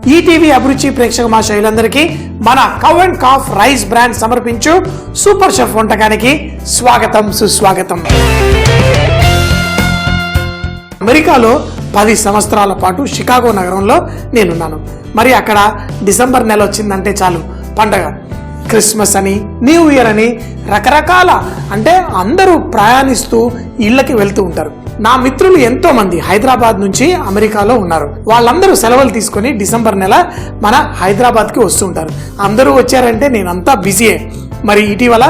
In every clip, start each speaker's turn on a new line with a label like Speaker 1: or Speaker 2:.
Speaker 1: ETV అభిరుచి ప్రేక్షక మహాశయులందరికీ మన cow and calf rice brand సమర్పించు సూపర్ షెఫ్ వంటకానికి స్వాగతం సుస్వాగతం. అమెరికాలో 10 సంవత్సరాల పాటు షికాగో నగరంలో నేనున్నాను. మరి అక్కడ డిసెంబర్ నెల వచ్చిందంటే చాలు పండగ, క్రిస్మస్ అని, న్యూ ఇయర్ అని రకరకాల అంటే అందరూ ప్రయాణిస్తూ ఇళ్ళకి వెళ్తూ ఉంటారు. నా మిత్రులు ఎంతో మంది హైదరాబాద్ నుంచి అమెరికాలో ఉన్నారు. వాళ్ళందరూ సెలవులు తీసుకొని డిసెంబర్ నెల మన హైదరాబాద్కి వస్తుంటారు. అందరూ వచ్చారంటే నేనంతా బిజీయే. మరి ఇటీవల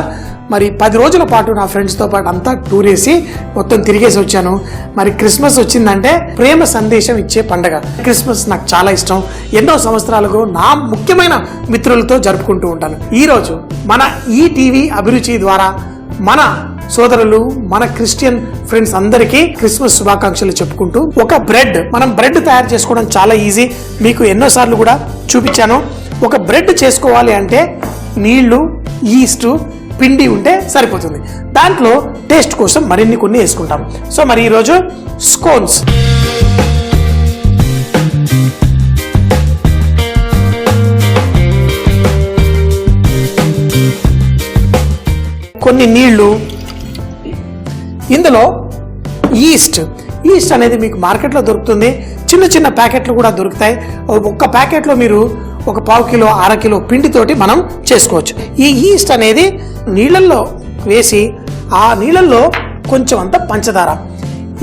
Speaker 1: 10 రోజుల పాటు నా ఫ్రెండ్స్తో పాటు అంతా టూర్ వేసి మొత్తం తిరిగేసి వచ్చాను. మరి క్రిస్మస్ వచ్చిందంటే ప్రేమ సందేశం ఇచ్చే పండగ. క్రిస్మస్ నాకు చాలా ఇష్టం. ఎన్నో సంవత్సరాలకు నా ముఖ్యమైన మిత్రులతో జరుపుకుంటూ ఉంటాను. ఈరోజు మన ఈటీవీ అభిరుచి ద్వారా మన సోదరులు, మన క్రిస్టియన్ ఫ్రెండ్స్ అందరికీ క్రిస్మస్ శుభాకాంక్షలు చెప్పుకుంటూ మనం బ్రెడ్ తయారు చేసుకోవడం చాలా ఈజీ. మీకు ఎన్నోసార్లు కూడా చూపించాను. ఒక బ్రెడ్ చేసుకోవాలి అంటే నీళ్లు, ఈస్ట్, పిండి ఉంటే సరిపోతుంది. దాంట్లో టేస్ట్ కోసం మరిన్ని కొన్ని వేసుకుంటాం. సో మరి ఈరోజు స్కోన్స్, కొన్ని నీళ్లు, ఇందులో ఈస్ట్ అనేది మీకు మార్కెట్లో దొరుకుతుంది. చిన్న చిన్న ప్యాకెట్లు కూడా దొరుకుతాయి. ఒక్క ప్యాకెట్లో మీరు ఒక 1/2 కిలో 1/2 కిలో పిండితోటి మనం చేసుకోవచ్చు. ఈ ఈస్ట్ అనేది నీళ్ళల్లో వేసి ఆ నీళ్ళల్లో కొంచెం అంత పంచదార,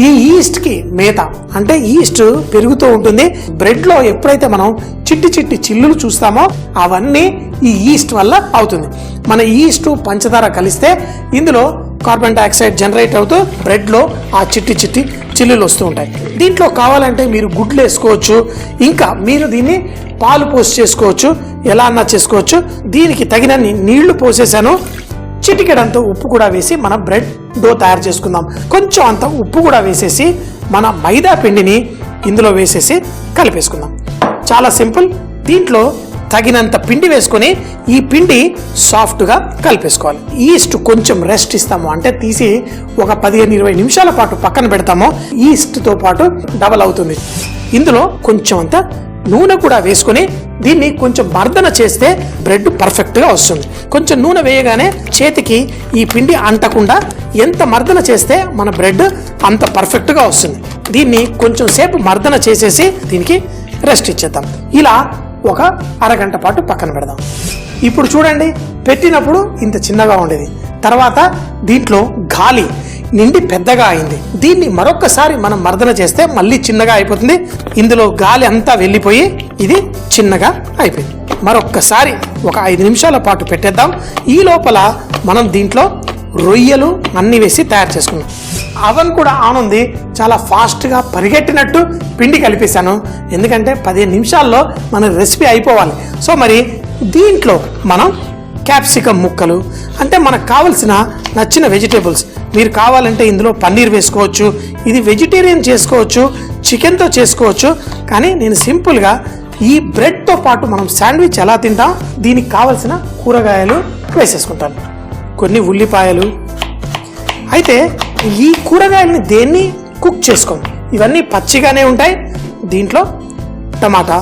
Speaker 1: ఈ ఈస్ట్కి మేత అంటే ఈస్ట్ పెరుగుతూ ఉంటుంది. బ్రెడ్లో ఎప్పుడైతే మనం చిట్టి చిట్టి చిల్లులు చూస్తామో అవన్నీ ఈ ఈస్ట్ వల్ల అవుతుంది. మన ఈస్ట్ పంచదార కలిస్తే ఇందులో కార్బన్ డైఆక్సైడ్ జనరేట్ అవుతూ బ్రెడ్లో ఆ చిట్టి చిట్టి చిల్లులు వస్తూ ఉంటాయి. దీంట్లో కావాలంటే మీరు గుడ్లు వేసుకోవచ్చు, ఇంకా మీరు దీన్ని పాలు పోసి చేసుకోవచ్చు, ఎలా అన్నా చేసుకోవచ్చు. దీనికి తగినన్ని నీళ్లు పోసేసాను. చిటికెడంత ఉప్పు కూడా వేసి మనం బ్రెడ్ డో తయారు చేసుకుందాం. కొంచెం అంత ఉప్పు కూడా వేసేసి మన మైదా పిండిని ఇందులో వేసేసి కలిపేసుకుందాం. చాలా సింపుల్. దీంట్లో తగినంత పిండి వేసుకొని ఈ పిండి సాఫ్ట్గా కలిపేసుకోవాలి. ఈస్ట్ కొంచెం రెస్ట్ ఇస్తాము అంటే తీసి ఒక 15-20 నిమిషాల పాటు పక్కన పెడతాము. ఈస్ట్తో పాటు డబల్ అవుతుంది. ఇందులో కొంచెం అంత నూనె కూడా వేసుకొని దీన్ని కొంచెం మర్దన చేస్తే బ్రెడ్ పర్ఫెక్ట్గా వస్తుంది. కొంచెం నూనె వేయగానే చేతికి ఈ పిండి అంటకుండా ఎంత మర్దన చేస్తే మన బ్రెడ్ అంత పర్ఫెక్ట్గా వస్తుంది. దీన్ని కొంచెం సేపు మర్దన చేసేసి దీనికి రెస్ట్ ఇచ్చేద్దాం. ఇలా ఒక అరగంట పాటు పక్కన పెడదాం. ఇప్పుడు చూడండి, పెట్టినప్పుడు ఇంత చిన్నగా ఉండేది, తర్వాత దీంట్లో గాలి నిండి పెద్దగా అయింది. దీన్ని మరొక్కసారి మనం మర్దన చేస్తే మళ్ళీ చిన్నగా అయిపోతుంది. ఇందులో గాలి అంతా వెళ్ళిపోయి ఇది చిన్నగా అయిపోయింది. మరొక్కసారి ఒక 5 నిమిషాల పాటు పెట్టేద్దాం. ఈ లోపల మనం దీంట్లో రొయ్యలు అన్ని వేసి తయారు చేసుకున్నాం. అవన్ కూడా ఆన్ ఉంది. చాలా ఫాస్ట్గా పరిగెట్టినట్టు పిండి కలిపేశాను. ఎందుకంటే 15 నిమిషాల్లో మన రెసిపీ అయిపోవాలి. సో మరి దీంట్లో మనం క్యాప్సికమ్ ముక్కలు అంటే మనకు కావలసిన నచ్చిన వెజిటేబుల్స్, మీరు కావాలంటే ఇందులో పన్నీర్ వేసుకోవచ్చు. ఇది వెజిటేరియన్ చేసుకోవచ్చు, చికెన్తో చేసుకోవచ్చు. కానీ నేను సింపుల్గా ఈ బ్రెడ్తో పాటు మనం శాండ్విచ్ ఎలా తింటాం, దీనికి కావలసిన కూరగాయలు వేసేసుకుంటాను. కొన్ని ఉల్లిపాయలు. అయితే ఈ కూరగాయలని దేన్ని కుక్ చేసుకోం, ఇవన్నీ పచ్చిగానే ఉంటాయి. దీంట్లో టమాటా,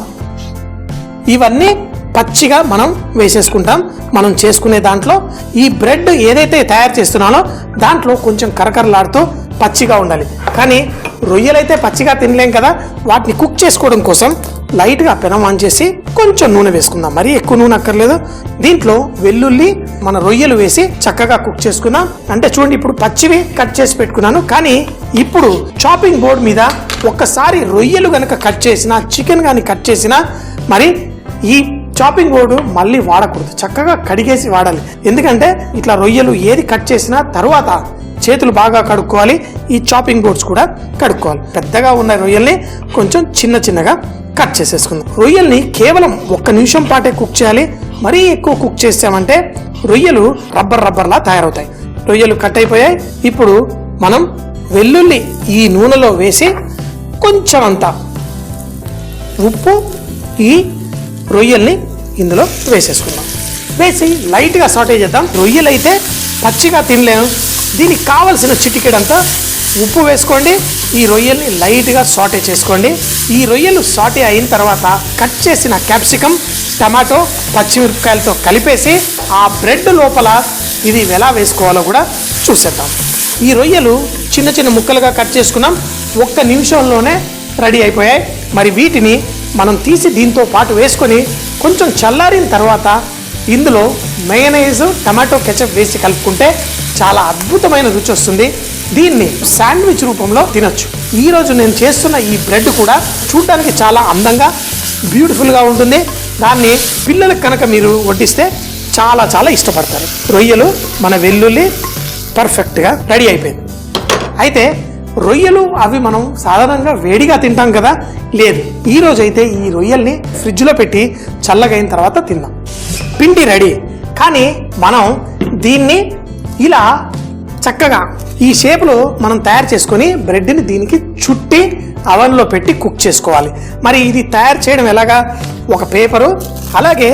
Speaker 1: ఇవన్నీ పచ్చిగా మనం వేసేసుకుంటాం. మనం చేసుకునే దాంట్లో ఈ బ్రెడ్ ఏదైతే తయారు చేస్తున్నానో దాంట్లో కొంచెం కరకరలాడుతూ పచ్చిగా ఉండాలి. కానీ రొయ్యలైతే పచ్చిగా తినలేం కదా, వాటిని కుక్ చేసుకోవడం కోసం లైట్గా పెనం ఆన్ చేసి కొంచెం నూనె వేసుకుందాం. మరీ ఎక్కువ నూనె అక్కర్లేదు. దీంట్లో వెల్లుల్లి, మన రొయ్యలు వేసి చక్కగా కుక్ చేసుకుందాం. అంటే చూడండి, ఇప్పుడు పచ్చివి కట్ చేసి పెట్టుకున్నాను. కానీ ఇప్పుడు చాపింగ్ బోర్డ్ మీద ఒక్కసారి రొయ్యలు కనుక కట్ చేసినా, చికెన్ కానీ కట్ చేసినా, మరి ఈ చాపింగ్ బోర్డు మళ్ళీ వాడకూడదు, చక్కగా కడిగేసి వాడాలి. ఎందుకంటే ఇట్లా రొయ్యలు ఏది కట్ చేసినా తర్వాత చేతులు బాగా కడుక్కోవాలి. ఈ చాపింగ్ బోర్డ్స్ కూడా కడుక్కోవాలి. పెద్దగా ఉన్న రొయ్యల్ని కొంచెం చిన్న చిన్నగా కట్ చేసేసుకుందాం. రొయ్యల్ని కేవలం 1 నిమిషం పాటే కుక్ చేయాలి. మరీ ఎక్కువ కుక్ చేసామంటే రొయ్యలు రబ్బర్లా తయారవుతాయి. రొయ్యలు కట్ అయిపోయాయి. ఇప్పుడు మనం వెల్లుల్లి ఈ నూనెలో వేసి కొంచెం అంతా ఉప్పు ఈ రొయ్యల్ని ఇందులో వేసేసుకుందాం. వేసి లైట్గా సాటే చేద్దాం. రొయ్యలు అయితే పచ్చిగా తినలేము. దీనికి కావలసిన చిటికెడంతా ఉప్పు వేసుకోండి. ఈ రొయ్యల్ని లైట్గా సాటే చేసుకోండి. ఈ రొయ్యలు సాటే అయిన తర్వాత కట్ చేసిన క్యాప్సికమ్, టమాటో, పచ్చిమిరపకాయలతో కలిపేసి ఆ బ్రెడ్ లోపల ఇది ఎలా వేసుకోవాలో కూడా చూసేద్దాం. ఈ రొయ్యలు చిన్న చిన్న ముక్కలుగా కట్ చేసుకున్నాం. 1 నిమిషంలోనే రెడీ అయిపోయాయి. మరి వీటిని మనం తీసి దీంతో పాటు వేసుకొని కొంచెం చల్లారిన తర్వాత ఇందులో మయోనైజ్, టమాటో కెచప్ వేసి కలుపుకుంటే చాలా అద్భుతమైన రుచి వస్తుంది. దీన్ని శాండ్విచ్ రూపంలో తినొచ్చు. ఈరోజు నేను చేస్తున్న ఈ బ్రెడ్ కూడా చూడడానికి చాలా అందంగా, బ్యూటిఫుల్గా ఉంటుంది. దాన్ని పిల్లలకు కనుక మీరు వడ్డిస్తే చాలా చాలా ఇష్టపడతారు. రొయ్యలు, మన వెల్లుల్లి పర్ఫెక్ట్గా రెడీ అయిపోయింది. అయితే రొయ్యలు అవి మనం సాధారణంగా వేడిగా తింటాం కదా, లేదు, ఈరోజు అయితే ఈ రొయ్యల్ని ఫ్రిడ్జ్లో పెట్టి చల్లగైన తర్వాత తిందాం. పిండి రెడీ, కానీ మనం దీన్ని ఇలా చక్కగా ఈ షేప్లో మనం తయారు చేసుకొని బ్రెడ్ని దీనికి చుట్టి అవన్లో పెట్టి కుక్ చేసుకోవాలి. మరి ఇది తయారు చేయడం ఎలాగా? ఒక పేపరు, అలాగే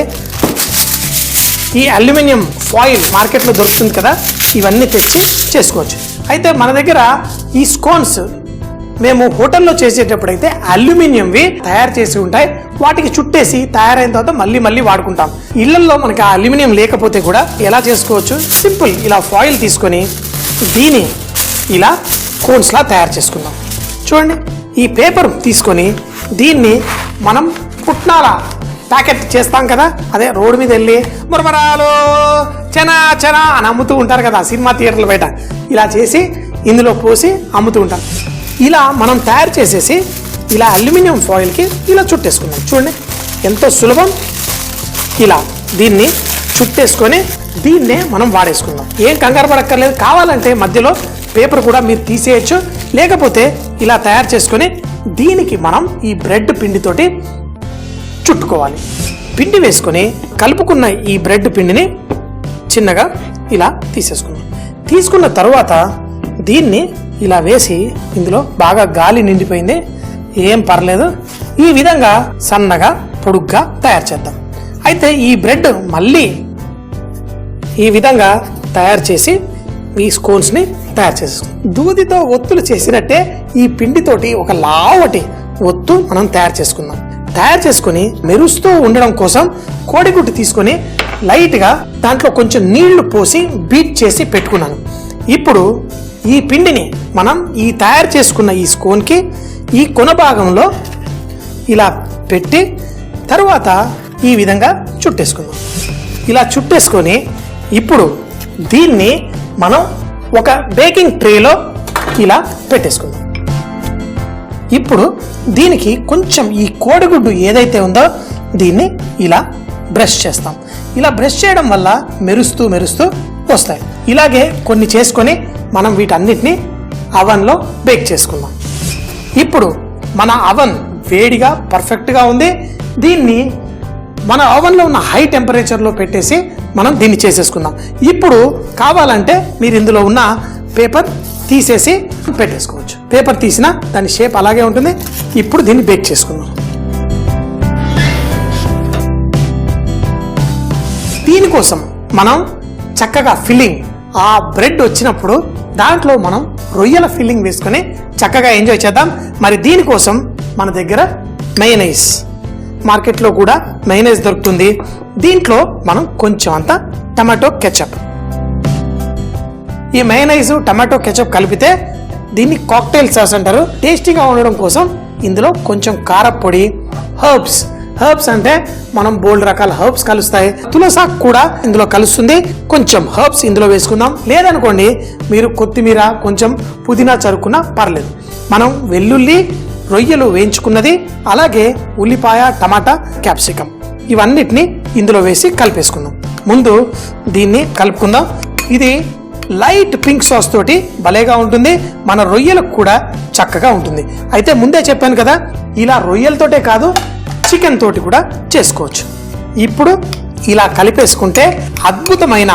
Speaker 1: ఈ అల్యూమినియం ఫాయిల్ మార్కెట్లో దొరుకుతుంది కదా, ఇవన్నీ తెచ్చి చేసుకోవచ్చు. అయితే మన దగ్గర ఈ స్కోన్స్ మేము హోటల్లో చేసేటప్పుడైతే అల్యూమినియంవి తయారు చేసి ఉంటాయి. వాటికి చుట్టేసి తయారైన తర్వాత మళ్ళీ వాడుకుంటాం. ఇళ్లలో మనకి ఆ అల్యూమినియం లేకపోతే కూడా ఎలా చేసుకోవచ్చు? సింపుల్, ఇలా ఫాయిల్ తీసుకొని దీన్ని ఇలా కోన్స్లా తయారు చేసుకుందాం. చూడండి, ఈ పేపర్ తీసుకొని దీన్ని మనం పుట్నాల ప్యాకెట్ చేస్తాం కదా, అదే రోడ్డు మీద వెళ్ళి మురమరాలు, చెనా అని అమ్ముతూ ఉంటారు కదా సినిమా థియేటర్ల బయట, ఇలా చేసి ఇందులో పోసి అమ్ముతూ ఉంటారు. ఇలా మనం తయారు చేసేసి ఇలా అల్యూమినియం ఫాయిల్కి ఇలా చుట్టేసుకుందాం. చూడండి ఎంతో సులభం. ఇలా దీన్ని చుట్టేసుకొని దీన్నే మనం వాడేసుకుందాం. ఏం కంగారు పడక్కర్లేదు. కావాలంటే మధ్యలో పేపర్ కూడా మీరు తీసేయచ్చు, లేకపోతే ఇలా తయారు చేసుకొని దీనికి మనం ఈ బ్రెడ్ పిండితోటి చుట్టుకోవాలి. పిండి వేసుకొని కలుపుకున్న ఈ బ్రెడ్ పిండిని చిన్నగా ఇలా తీసేసుకుందాం. తీసుకున్న తర్వాత దీన్ని ఇలా వేసి ఇందులో బాగా గాలి నిండిపోయింది, ఏం పర్లేదు, ఈ విధంగా సన్నగా పొడుగ్గా తయారు చేద్దాం. అయితే ఈ బ్రెడ్ మళ్ళీ ఈ విధంగా తయారు చేసి ఈ స్కోన్స్ని తయారు చేసేసుకుందాం. దూదితో ఒత్తులు చేసినట్టే ఈ పిండితోటి ఒక లావటి ఒత్తు మనం తయారు చేసుకుందాం. తయారు చేసుకుని మెరుస్తూ ఉండడం కోసం కోడిగుడ్డు తీసుకొని లైట్గా దాంట్లో కొంచెం నీళ్లు పోసి బీట్ చేసి పెట్టుకున్నాను. ఇప్పుడు ఈ పిండిని మనం ఈ తయారు చేసుకున్న ఈ స్కోన్కి ఈ కొన భాగంలో ఇలా పెట్టి తరువాత ఈ విధంగా చుట్టేసుకుందాం. ఇలా చుట్టేసుకొని ఇప్పుడు దీన్ని మనం ఒక బేకింగ్ ట్రేలో ఇలా పెట్టేసుకుందాం. ఇప్పుడు దీనికి కొంచెం ఈ కోడిగుడ్డు ఏదైతే ఉందో దీన్ని ఇలా బ్రష్ చేస్తాం. ఇలా బ్రష్ చేయడం వల్ల మెరుస్తూ వస్తాయి. ఇలాగే కొన్ని చేసుకొని మనం వీటన్నిటిని అవన్లో బేక్ చేసుకుందాం. ఇప్పుడు మన అవన్ వేడిగా పర్ఫెక్ట్గా ఉంది. దీన్ని మన ఓవెన్లో ఉన్న హై టెంపరేచర్లో పెట్టేసి మనం దీన్ని చేసేసుకుందాం. ఇప్పుడు కావాలంటే మీరు ఇందులో ఉన్న పేపర్ తీసేసి పెట్టేసుకోవచ్చు. పేపర్ తీసినా దాని షేప్ అలాగే ఉంటుంది. ఇప్పుడు దీన్ని బేక్ చేసుకుందాం. దీనికోసం మనం చక్కగా ఫిల్లింగ్, ఆ బ్రెడ్ వచ్చినప్పుడు దాంట్లో మనం రొయ్యల ఫిల్లింగ్ వేసుకొని చక్కగా ఎంజాయ్ చేద్దాం. మరి దీనికోసం మన దగ్గర మయోనైజ్, మార్కెట్లో కూడా మయోనైజ్ దొరుకుతుంది. దీంట్లో మనం కొంచెం అంత టమాటో కెచప్, ఈ మయోనైజ్ టమాటో కెచప్ కలిపితే దీన్ని కాక్టైల్ సాస్ అంటారు. టేస్టీగా ఉండడం కోసం ఇందులో కొంచెం కారపొడి, హర్బ్స్ అంటే మనం బోల్డ్ రకాల హర్బ్స్ కలుస్తాయి. తులసాకు కూడా ఇందులో కలుస్తుంది. కొంచెం హర్బ్స్ ఇందులో వేసుకుందాం. లేదనుకోండి మీరు కొత్తిమీర, కొంచెం పుదీనా చరుకున్నా పర్లేదు. మనం వెల్లుల్లి, రొయ్యలు వేయించుకున్నది, అలాగే ఉల్లిపాయ, టమాటా, క్యాప్సికమ్ ఇవన్నిటిని ఇందులో వేసి కలిపేసుకుందాం. ముందు దీన్ని కలుపుకుందాం. ఇది లైట్ పింక్ సాస్ తోటి భలేగా ఉంటుంది. మన రొయ్యలకు కూడా చక్కగా ఉంటుంది. అయితే ముందే చెప్పాను కదా, ఇలా రొయ్యలతోటే కాదు చికెన్ తోటి కూడా చేసుకోవచ్చు. ఇప్పుడు ఇలా కలిపేసుకుంటే అద్భుతమైన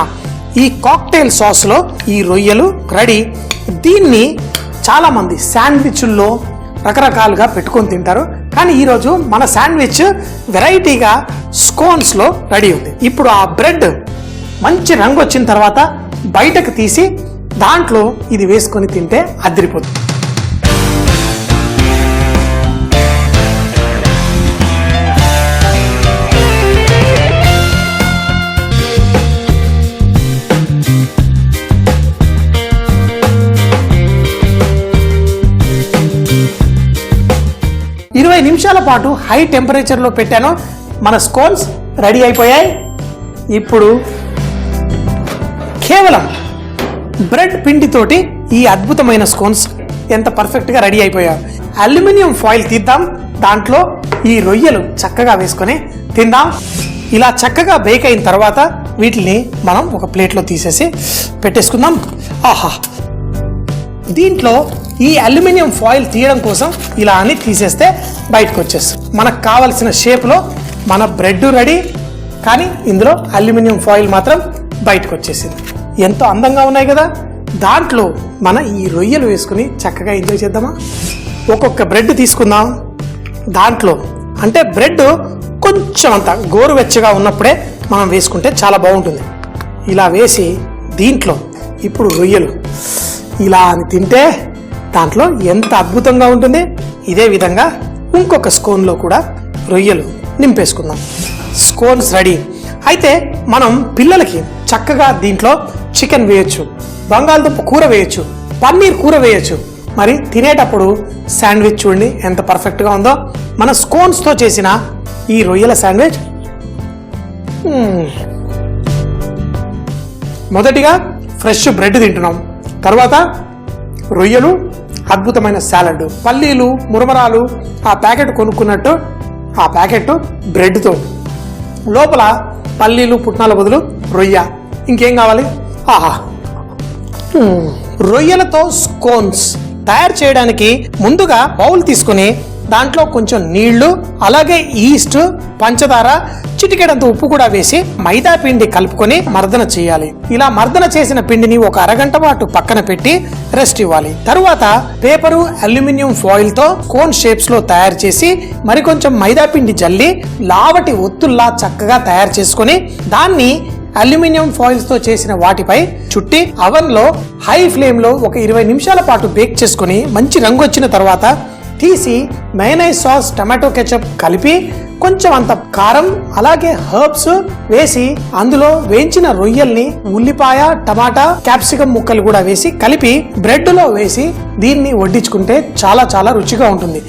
Speaker 1: ఈ కాక్టైల్ సాస్లో ఈ రొయ్యలు రెడీ. దీన్ని చాలామంది శాండ్విచ్ల్లో రకరకాలుగా పెట్టుకొని తింటారు. కానీ ఈరోజు మన శాండ్విచ్ వెరైటీగా స్కోన్స్లో రెడీ ఉంది. ఇప్పుడు ఆ బ్రెడ్ మంచి రంగు వచ్చిన తర్వాత బయటకు తీసి దాంట్లో ఇది వేసుకొని తింటే అదిరిపోతుంది. ఇరవై నిమిషాల పాటు హై టెంపరేచర్లో పెట్టాను. మన స్కోన్స్ రెడీ అయిపోయాయి. ఇప్పుడు కేవలం బ్రెడ్ పిండితోటి ఈ అద్భుతమైన స్కోన్స్ ఎంత పర్ఫెక్ట్గా రెడీ అయిపోయాయి. అల్యూమినియం ఫాయిల్ తీద్దాం, దాంట్లో ఈ రొయ్యలు చక్కగా వేసుకొని తిందాం. ఇలా చక్కగా బేక్ అయిన తర్వాత వీటిని మనం ఒక ప్లేట్లో తీసేసి పెట్టేసుకుందాం. ఆహా, దీంట్లో ఈ అల్యూమినియం ఫాయిల్ తీయడం కోసం ఇలా అని తీసేస్తే బయటకు వచ్చేస్తుంది. మనకు కావలసిన షేప్లో మన బ్రెడ్ రెడీ, కానీ ఇందులో అల్యూమినియం ఫాయిల్ మాత్రం బయటకు వచ్చేసింది. ఎంతో అందంగా ఉన్నాయి కదా. దాంట్లో మన ఈ రొయ్యలు వేసుకుని చక్కగా ఎంజాయ్ చేద్దామా. ఒక్కొక్క బ్రెడ్ తీసుకుందాం. దాంట్లో అంటే బ్రెడ్ కొంచెం అంత గోరువెచ్చగా ఉన్నప్పుడే మనం వేసుకుంటే చాలా బాగుంటుంది. ఇలా వేసి దీంట్లో ఇప్పుడు రొయ్యలు ఇలా అని తింటే దాంట్లో ఎంత అద్భుతంగా ఉంటుంది. ఇదే విధంగా ఇంకొక స్కోన్లో కూడా రొయ్యలు నింపేసుకుందాం. స్కోన్స్ రెడీ. అయితే మనం పిల్లలకి చక్కగా దీంట్లో చికెన్ వేయొచ్చు, బంగాళదుంప కూర వేయొచ్చు, పన్నీర్ కూర వేయొచ్చు. మరి తినేటప్పుడు శాండ్విచ్ చూడండి ఎంత పర్ఫెక్ట్గా ఉందో. మన స్కోన్స్తో చేసిన ఈ రొయ్యల శాండ్విచ్. మొదటిగా ఫ్రెష్ బ్రెడ్ తింటున్నాం, తర్వాత రొయ్యలు, అద్భుతమైన సాలడ్, పల్లీలు, మురమరాలు, ఆ ప్యాకెట్ కొనుక్కున్నట్టు ఆ ప్యాకెట్ బ్రెడ్తో లోపల పల్లీలు పుట్నాల బదులు రొయ్య. ఇంకేం కావాలి? ఆహా, రొయ్యలతో స్కోన్స్ తయారు చేయడానికి ముందుగా బౌల్ తీసుకుని దాంట్లో కొంచెం నీళ్లు, అలాగే ఈస్ట్, పంచదార, చిటికెడంత ఉప్పు కూడా వేసి మైదా పిండి కలుపుకొని మర్దన చేయాలి. ఇలా మర్దన చేసిన పిండిని ఒక అరగంట పాటు పక్కన పెట్టి రెస్ట్ ఇవ్వాలి. తరువాత పేపరు, అల్యూమినియం ఫాయిల్ తో కోన్ షేప్స్ లో తయారు చేసి మరికొంచెం మైదా పిండి జల్లి లావటి ఒత్తుల్లా చక్కగా తయారు చేసుకుని దాన్ని అల్యూమినియం ఫాయిల్స్ తో చేసిన వాటిపై చుట్టి అవన్ లో హై ఫ్లేమ్ లో ఒక 20 నిమిషాల పాటు బేక్ చేసుకుని మంచి రంగు వచ్చిన తర్వాత తీసి మయోనైస్ సాస్, టమాటో కెచప్ కలిపి కొంచెం అంత కారం అలాగే హర్బ్స్ వేసి అందులో వేయించిన రొయ్యల్ని, ఉల్లిపాయ, టమాటా, క్యాప్సికం ముక్కలు కూడా వేసి కలిపి బ్రెడ్ లో వేసి దీన్ని వడ్డించుకుంటే చాలా చాలా రుచిగా ఉంటుంది.